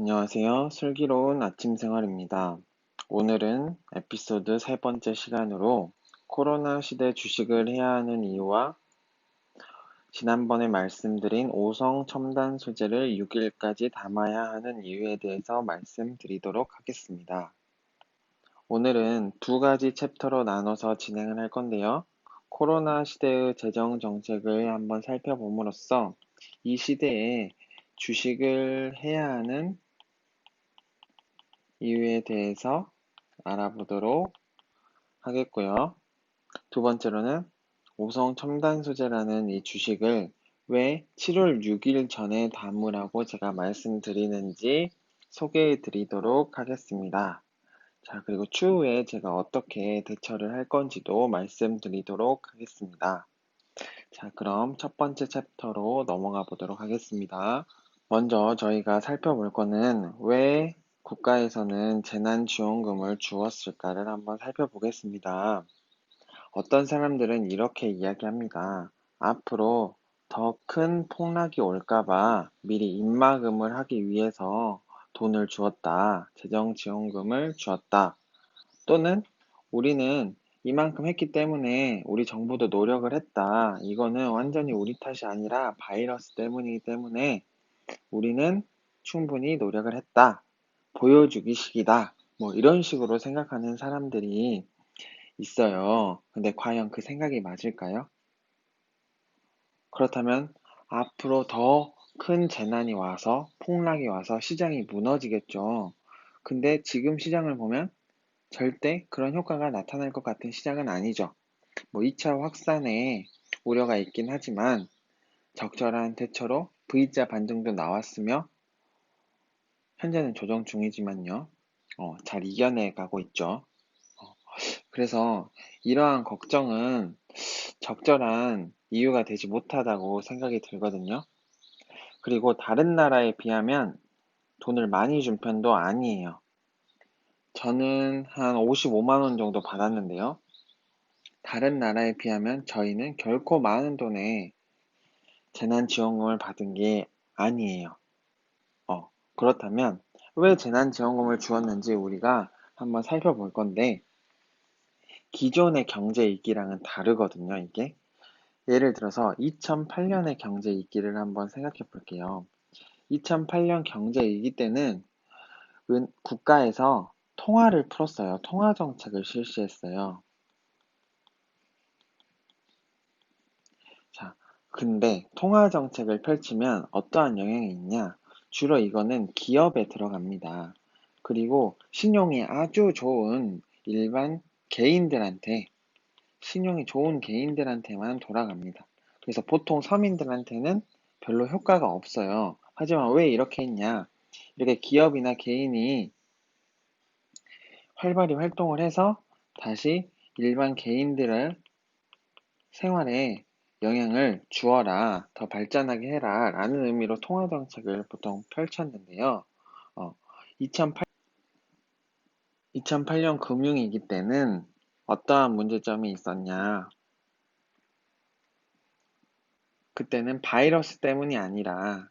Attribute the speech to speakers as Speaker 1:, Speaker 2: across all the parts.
Speaker 1: 안녕하세요. 슬기로운 아침 생활입니다. 오늘은 에피소드 세 번째 시간으로 코로나 시대 주식을 해야 하는 이유와 지난번에 말씀드린 5성 첨단 소재를 6일까지 담아야 하는 이유에 대해서 말씀드리도록 하겠습니다. 오늘은 두 가지 챕터로 나눠서 진행을 할 건데요. 코로나 시대의 재정 정책을 한번 살펴봄으로써 이 시대에 주식을 해야 하는 이유에 대해서 알아보도록 하겠고요. 두 번째로는 5성 첨단 소재라는 이 주식을 왜 7월 6일 전에 담으라고 제가 말씀드리는지 소개해 드리도록 하겠습니다. 자, 그리고 추후에 제가 어떻게 대처를 할 건지도 말씀드리도록 하겠습니다. 자, 그럼 첫 번째 챕터로 넘어가 보도록 하겠습니다. 먼저 저희가 살펴볼 거는 왜 국가에서는 재난지원금을 주었을까를 한번 살펴보겠습니다. 어떤 사람들은 이렇게 이야기합니다. 앞으로 더 큰 폭락이 올까봐 미리 입막음을 하기 위해서 돈을 주었다. 재정지원금을 주었다. 또는 우리는 이만큼 했기 때문에 우리 정부도 노력을 했다. 이거는 완전히 우리 탓이 아니라 바이러스 때문이기 때문에 우리는 충분히 노력을 했다. 보여주기 식이다. 뭐 이런 식으로 생각하는 사람들이 있어요. 근데 과연 그 생각이 맞을까요? 그렇다면 앞으로 더 큰 재난이 와서 폭락이 와서 시장이 무너지겠죠. 근데 지금 시장을 보면 절대 그런 효과가 나타날 것 같은 시장은 아니죠. 뭐 2차 확산에 우려가 있긴 하지만 적절한 대처로 V자 반등도 나왔으며 현재는 조정 중이지만요. 잘 이겨내 가고 있죠. 그래서 이러한 걱정은 적절한 이유가 되지 못하다고 생각이 들거든요. 그리고 다른 나라에 비하면 돈을 많이 준 편도 아니에요. 저는 한 55만 원 정도 받았는데요. 다른 나라에 비하면 저희는 결코 많은 돈의 재난지원금을 받은 게 아니에요. 그렇다면 왜 재난지원금을 주었는지 우리가 한번 살펴볼 건데 기존의 경제 위기랑은 다르거든요, 이게. 예를 들어서 2008년의 경제 위기를 한번 생각해 볼게요. 2008년 경제 위기 때는 국가에서 통화를 풀었어요. 통화 정책을 실시했어요. 자, 근데 통화 정책을 펼치면 어떠한 영향이 있냐? 주로 이거는 기업에 들어갑니다. 그리고 신용이 아주 좋은 일반 개인들한테 신용이 좋은 개인들한테만 돌아갑니다. 그래서 보통 서민들한테는 별로 효과가 없어요. 하지만 왜 이렇게 했냐? 이렇게 기업이나 개인이 활발히 활동을 해서 다시 일반 개인들의 생활에 영향을 주어라, 더 발전하게 해라 라는 의미로 통화정책을 보통 펼쳤는데요. 어, 2008년 금융위기 때는 어떠한 문제점이 있었냐? 그때는 바이러스 때문이 아니라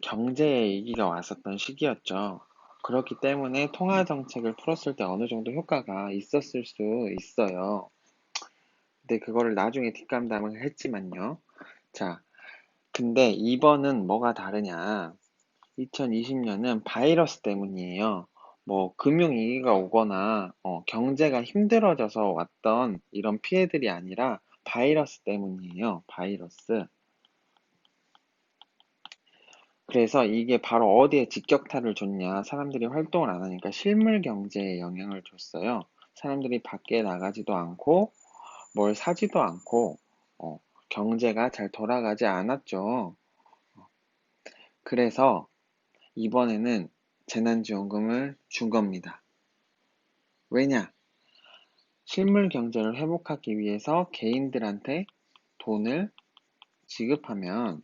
Speaker 1: 경제의 위기가 왔었던 시기였죠. 그렇기 때문에 통화 정책을 풀었을 때 어느 정도 효과가 있었을 수 있어요. 근데 그거를 나중에 뒷감당을 했지만요. 자, 근데 이번은 뭐가 다르냐? 2020년은 바이러스 때문이에요. 뭐 금융위기가 오거나 경제가 힘들어져서 왔던 이런 피해들이 아니라 바이러스 때문이에요. 바이러스. 그래서 이게 바로 어디에 직격탄을 줬냐? 사람들이 활동을 안 하니까 실물 경제에 영향을 줬어요. 사람들이 밖에 나가지도 않고 뭘 사지도 않고 경제가 잘 돌아가지 않았죠. 그래서 이번에는 재난지원금을 준 겁니다. 왜냐? 실물 경제를 회복하기 위해서 개인들한테 돈을 지급하면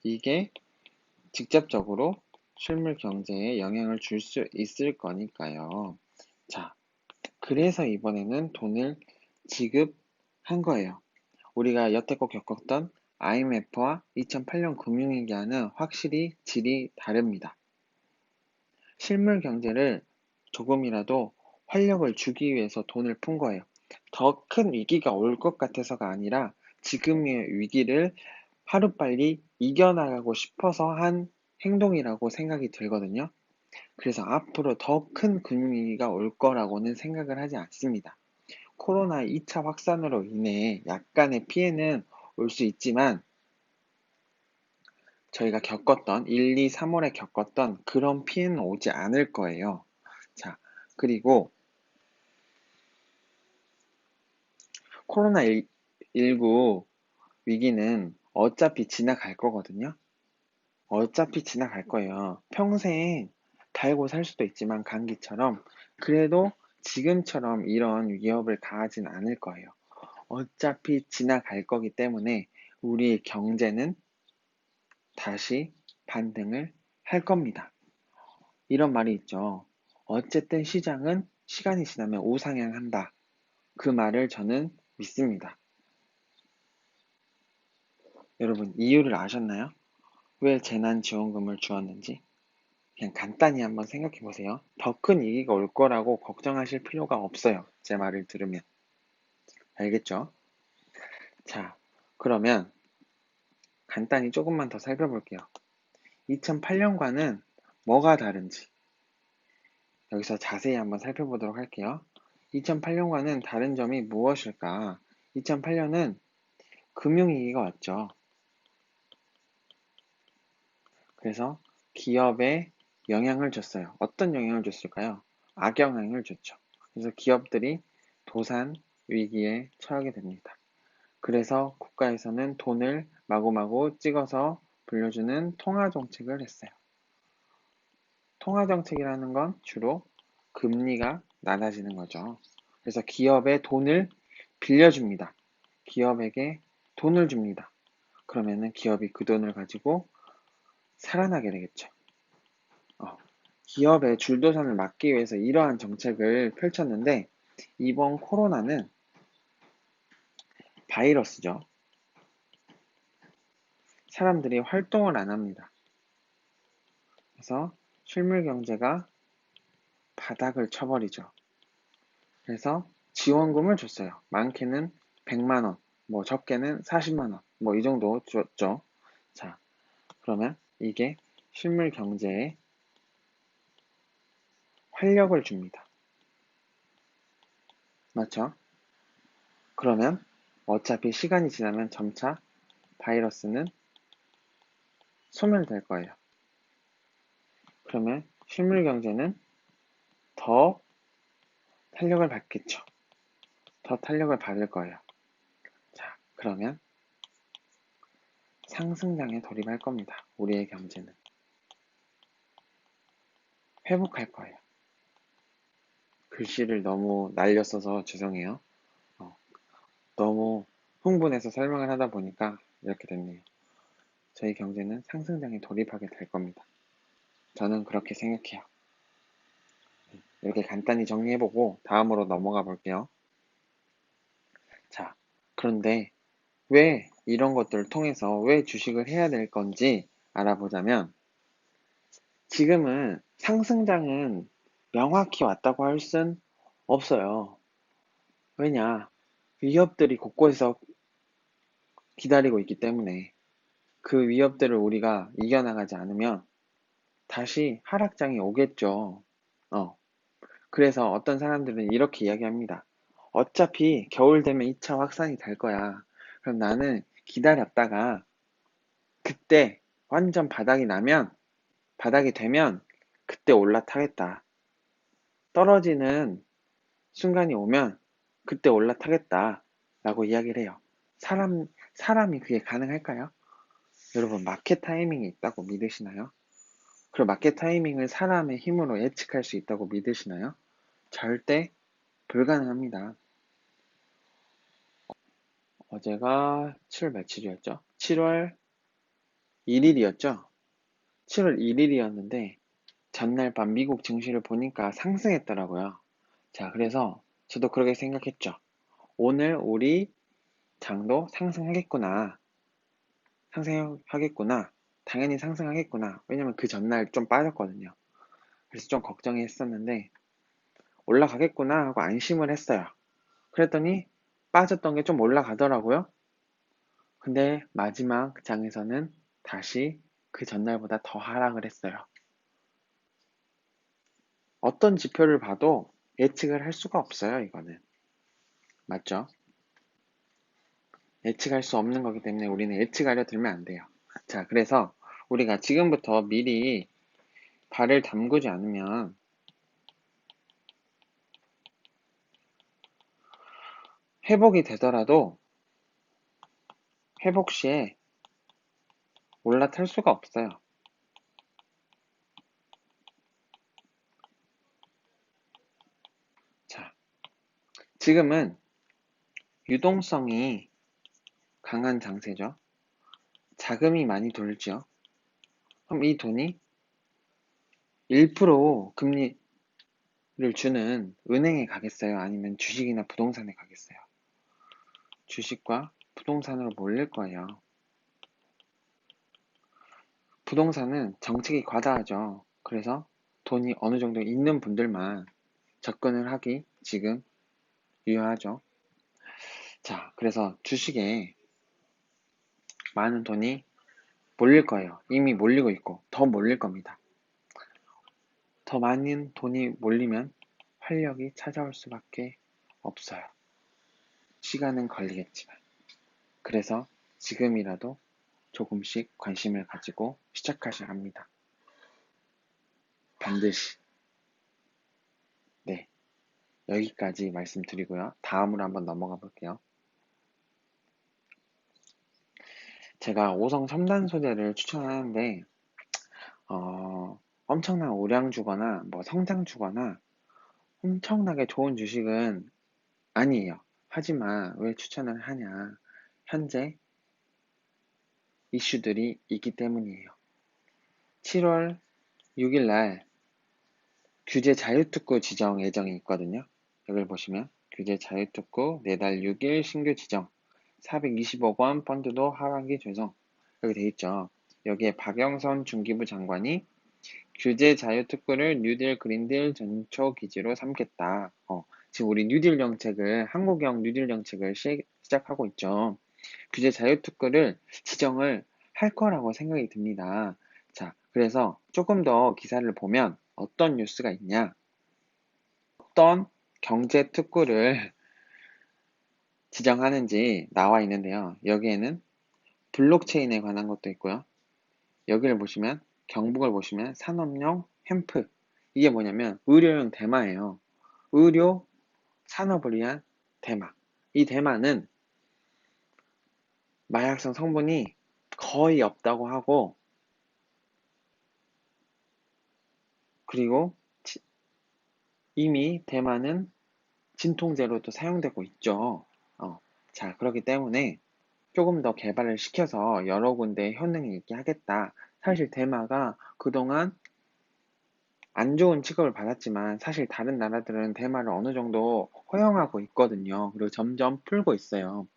Speaker 1: 이게 직접적으로 실물 경제에 영향을 줄 수 있을 거니까요. 자, 그래서 이번에는 돈을 지급한 거예요. 우리가 여태껏 겪었던 IMF와 2008년 금융위기와는 확실히 질이 다릅니다. 실물 경제를 조금이라도 활력을 주기 위해서 돈을 푼 거예요. 더 큰 위기가 올 것 같아서가 아니라 지금의 위기를 하루빨리 이겨나가고 싶어서 한 행동이라고 생각이 들거든요. 그래서 앞으로 더 큰 금융위기가 올 거라고는 생각을 하지 않습니다. 코로나 2차 확산으로 인해 약간의 피해는 올 수 있지만 저희가 겪었던 1, 2, 3월에 겪었던 그런 피해는 오지 않을 거예요. 자, 그리고 코로나19 위기는 어차피 지나갈 거거든요. 어차피 지나갈 거예요. 평생 달고 살 수도 있지만 감기처럼 그래도 지금처럼 이런 위협을 가하진 않을 거예요. 어차피 지나갈 거기 때문에 우리 경제는 다시 반등을 할 겁니다. 이런 말이 있죠. 어쨌든 시장은 시간이 지나면 우상향한다. 그 말을 저는 믿습니다. 여러분, 이유를 아셨나요? 왜 재난지원금을 주었는지? 그냥 간단히 한번 생각해 보세요. 더 큰 위기가 올 거라고 걱정하실 필요가 없어요. 제 말을 들으면. 알겠죠? 자, 그러면 간단히 조금만 더 살펴볼게요. 2008년과는 뭐가 다른지 여기서 자세히 한번 살펴보도록 할게요. 2008년과는 다른 점이 무엇일까? 2008년은 금융위기가 왔죠. 그래서 기업에 영향을 줬어요. 어떤 영향을 줬을까요? 악영향을 줬죠. 그래서 기업들이 도산 위기에 처하게 됩니다. 그래서 국가에서는 돈을 마구마구 찍어서 불려주는 통화정책을 했어요. 통화정책이라는 건 주로 금리가 낮아지는 거죠. 그래서 기업에 돈을 빌려줍니다. 기업에게 돈을 줍니다. 그러면은 기업이 그 돈을 가지고 살아나게 되겠죠. 기업의 줄도산을 막기 위해서 이러한 정책을 펼쳤는데 이번 코로나는 바이러스죠. 사람들이 활동을 안 합니다. 그래서 실물 경제가 바닥을 쳐버리죠. 그래서 지원금을 줬어요. 많게는 100만 원, 뭐 적게는 40만 원, 뭐 이 정도 줬죠. 자, 그러면 이게 실물 경제에 활력을 줍니다. 맞죠? 그러면 어차피 시간이 지나면 점차 바이러스는 소멸될 거예요. 그러면 실물 경제는 더 탄력을 받겠죠. 더 탄력을 받을 거예요. 자, 그러면 상승장에 돌입할 겁니다. 우리의 경제는. 회복할 거예요. 글씨를 너무 날렸어서 죄송해요. 너무 흥분해서 설명을 하다 보니까 이렇게 됐네요. 저희 경제는 상승장에 돌입하게 될 겁니다. 저는 그렇게 생각해요. 이렇게 간단히 정리해보고 다음으로 넘어가 볼게요. 자, 그런데 왜 이런 것들을 통해서 왜 주식을 해야 될 건지 알아보자면 지금은 상승장은 명확히 왔다고 할 순 없어요. 왜냐? 위협들이 곳곳에서 기다리고 있기 때문에 그 위협들을 우리가 이겨나가지 않으면 다시 하락장이 오겠죠. 어. 그래서 어떤 사람들은 이렇게 이야기합니다. 어차피 겨울 되면 2차 확산이 될 거야. 그럼 나는 기다렸다가 그때 완전 바닥이 되면 그때 올라타겠다. 떨어지는 순간이 오면 그때 올라타겠다. 라고 이야기를 해요. 사람이 그게 가능할까요? 여러분, 마켓 타이밍이 있다고 믿으시나요? 그리고 마켓 타이밍을 사람의 힘으로 예측할 수 있다고 믿으시나요? 절대 불가능합니다. 어제가 7월 며칠이었죠? 7월 1일이었죠? 7월 1일이었는데 전날 밤 미국 증시를 보니까 상승했더라고요. 자, 그래서 저도 그렇게 생각했죠. 오늘 우리 장도 상승하겠구나. 상승하겠구나. 당연히 상승하겠구나. 왜냐면 그 전날 좀 빠졌거든요. 그래서 좀 걱정이 했었는데 올라가겠구나 하고 안심을 했어요. 그랬더니 빠졌던 게 좀 올라가더라고요. 근데 마지막 장에서는 다시 그 전날보다 더 하락을 했어요. 어떤 지표를 봐도 예측을 할 수가 없어요, 이거는. 맞죠? 예측할 수 없는 거기 때문에 우리는 예측하려 들면 안 돼요. 자, 그래서 우리가 지금부터 미리 발을 담그지 않으면 회복이 되더라도 회복 시에 올라탈 수가 없어요. 자, 지금은 유동성이 강한 장세죠. 자금이 많이 돌죠. 그럼 이 돈이 1% 금리를 주는 은행에 가겠어요? 아니면 주식이나 부동산에 가겠어요? 주식과 부동산으로 몰릴 거예요. 부동산은 정책이 과다하죠. 그래서 돈이 어느 정도 있는 분들만 접근을 하기 지금 유효하죠. 자, 그래서 주식에 많은 돈이 몰릴 거예요. 이미 몰리고 있고 더 몰릴 겁니다. 더 많은 돈이 몰리면 활력이 찾아올 수밖에 없어요. 시간은 걸리겠지만. 그래서 지금이라도 조금씩 관심을 가지고 시작하셔야 합니다. 반드시. 네, 여기까지 말씀드리고요. 다음으로 한번 넘어가 볼게요. 제가 5성 첨단 소재를 추천하는데 엄청난 우량 주거나 뭐 성장 주거나 엄청나게 좋은 주식은 아니에요. 하지만 왜 추천을 하냐? 현재 이슈들이 있기 때문이에요. 7월 6일 날 규제 자유특구 지정 예정이 있거든요. 여기를 보시면 규제 자유특구 내달 6일 신규 지정 420억 원 펀드도 하반기 조성 여기 돼 있죠. 여기에 박영선 중기부 장관이 규제 자유특구를 뉴딜 그린딜 전초 기지로 삼겠다. 지금 우리 뉴딜 정책을 한국형 뉴딜 정책을 시작하고 있죠. 규제 자유특구를 지정을 할 거라고 생각이 듭니다. 자, 그래서 조금 더 기사를 보면 어떤 뉴스가 있냐? 어떤 경제 특구를 지정하는지 나와 있는데요. 여기에는 블록체인에 관한 것도 있고요. 여기를 보시면 경북을 보시면 산업용 햄프 이게 뭐냐면 의료용 대마예요. 의료 산업을 위한 대마. 이 대마는 마약성 성분이 거의 없다고 하고 그리고 이미 대마는 진통제로도 사용되고 있죠. 자, 그렇기 때문에 조금 더 개발을 시켜서 여러 군데 효능이 있게 하겠다. 사실 대마가 그동안 안 좋은 취급을 받았지만 사실 다른 나라들은 대마를 어느 정도 허용하고 있거든요. 그리고 점점 풀고 있어요.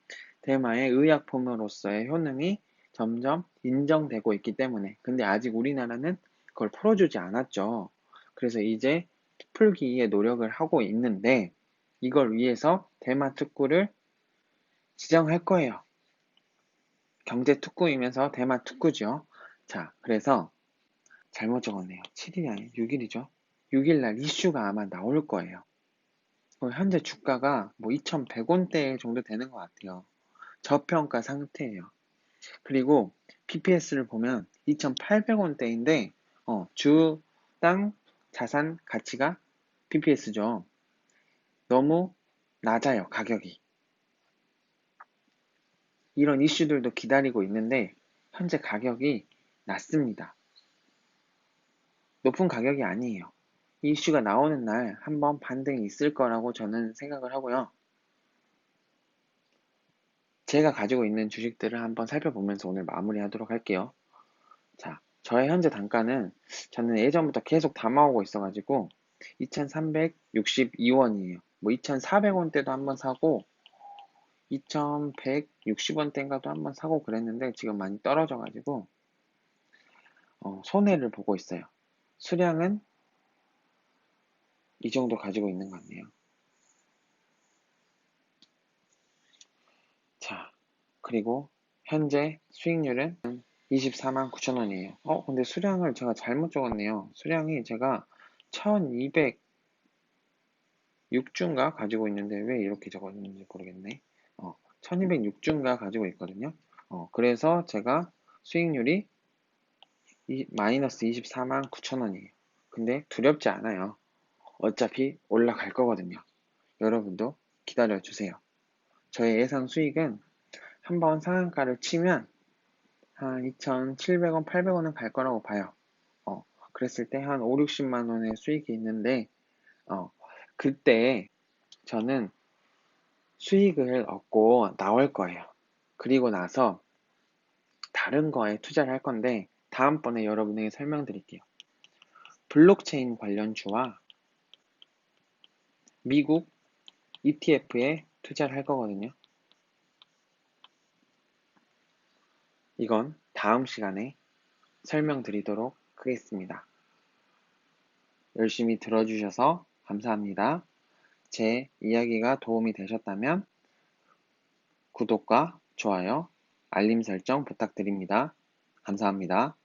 Speaker 1: 대마의 의약품으로서의 효능이 점점 인정되고 있기 때문에. 근데 아직 우리나라는 그걸 풀어주지 않았죠. 그래서 이제 풀기 위해 노력을 하고 있는데 이걸 위해서 대마 특구를 지정할 거예요. 경제 특구이면서 대마 특구죠. 자, 그래서 잘못 적었네요. 7일이 아니에요. 6일이죠. 6일 날 이슈가 아마 나올 거예요. 현재 주가가 뭐 2,100원대 정도 되는 것 같아요. 저평가 상태예요. 그리고 BPS를 보면 2,800원대인데 주당 자산 가치가 BPS죠. 너무 낮아요, 가격이. 이런 이슈들도 기다리고 있는데 현재 가격이 낮습니다. 높은 가격이 아니에요. 이 이슈가 나오는 날 한번 반등이 있을 거라고 저는 생각을 하고요. 제가 가지고 있는 주식들을 한번 살펴보면서 오늘 마무리하도록 할게요. 자, 저의 현재 단가는 저는 예전부터 계속 담아오고 있어가지고 2,362원이에요. 뭐 2,400원대도 한번 사고 2,160원대인가도 한번 사고 그랬는데 지금 많이 떨어져가지고 손해를 보고 있어요. 수량은 이 정도 가지고 있는 것 같네요. 자, 그리고 현재 수익률은 24만 9천 원이에요. 근데 수량을 제가 잘못 적었네요. 수량이 제가 1206주인가 가지고 있는데 왜 이렇게 적었는지 모르겠네. 1206주인가 가지고 있거든요. 그래서 제가 수익률이 마이너스 24만 9천 원이에요. 근데 두렵지 않아요. 어차피 올라갈 거거든요. 여러분도 기다려주세요. 저의 예상 수익은 한번 상한가를 치면 한 2,700원, 800원은 갈 거라고 봐요. 그랬을 때 한 5, 60만 원의 수익이 있는데, 그때 저는 수익을 얻고 나올 거예요. 그리고 나서 다른 거에 투자를 할 건데, 다음번에 여러분에게 설명드릴게요. 블록체인 관련주와 미국 ETF에 투자를 할 거거든요. 이건 다음 시간에 설명드리도록 하겠습니다. 열심히 들어주셔서 감사합니다. 제 이야기가 도움이 되셨다면 구독과 좋아요, 알림 설정 부탁드립니다. 감사합니다.